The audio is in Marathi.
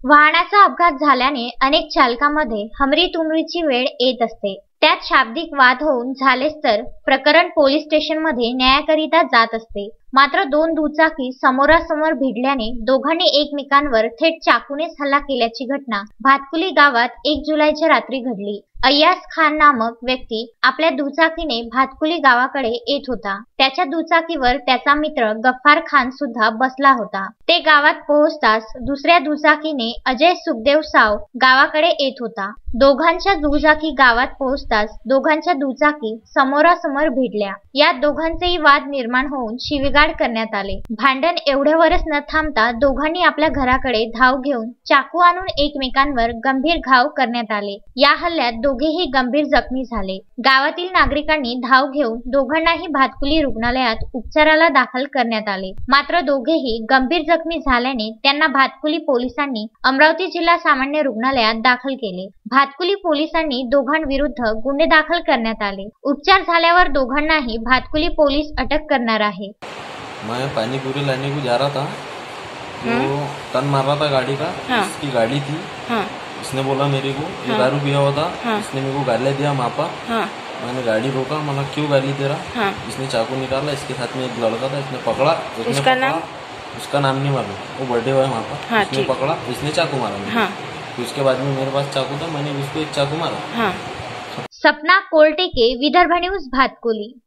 वाहनाचा अपघात झाल्याने अनेक चालकांमध्ये हमरी-तुमरीची वेळ येत असते. त्यात शाब्दिक वाद होऊन झालेच तर प्रकरण पोलीस स्टेशनमध्ये न्यायाकरिता जात असते. मात्र दोन दुचाकी समोरासमोर भिडल्याने दोघांनी एकमेकांवर थेट चाकूनेच हल्ला केल्याची घटना भातकुली गावात 1 जुलैच्या रात्री घडली. अय्याज खान नामक व्यक्ती आपल्या दुचाकीने भातकुली गावाकडे येत होता. त्याच्या दुचाकीवर त्याचा मित्र गफ्फार खान सुद्धा बसला होता. ते गावात पोहोचताच दुसऱ्या दुचाकीने अजय सुखदेव साव गावाकडे येत होता. दोघांच्या दुचाकी गावात पोहोचताच दोघांच्या दुचाकी समोरासमोर भिडल्या. यात दोघांचेही वाद निर्माण होऊन शिवीगाळ करण्यात आले. भांडण एवढ्यावरच न थांबता दोघांनी आपल्या घराकडे धाव घेऊन चाकू आणून एकमेकांवर गंभीर घाव करण्यात आले. या हल्ल्यात दोघेही गंभीर जखमी झाले. गावातील नागरिकांनी धाव घेऊन दोघांनाही भातकुली रुग्णालयात उपचाराला दाखल करण्यात आले. मात्र दोघेही गंभीर जखमी झाल्याने त्यांना भातकुली पोलिसांनी अमरावती जिल्हा सामान्य रुग्णालयात दाखल केले. भातकुली पोलिसांनी दोघांविरुद्ध गुन्हे दाखल करण्यात आले. उपचार झाल्यावर दोघांनाही भातकुली पोलीस अटक करणार आहे. मैं पानी पूरी लाने को जा रहा था, वो टर्न मार रहा था गाड़ी का। इसकी गाड़ी थी। इसने बोला मेरे को ये दारू पिया हुआ था। इसने मेरे को गाली दिया मापा। मैंने गाड़ी रोका, मैंने क्यों गाली दे रहा। इसने चाकू निकाला, इसके साथ में एक लड़का था, इसने पकड़ा। उसका नाम नहीं मालूम, वो बर्थडे हुआ है वहाँ पर। इसने पकड़ा, इसने चाकू मारा। फिर उसके बाद में मेरे पास चाकू था, मैंने उसको एक चाकू मारा। सपना कोलटेके, विदर्भ न्यूज, भातकुली।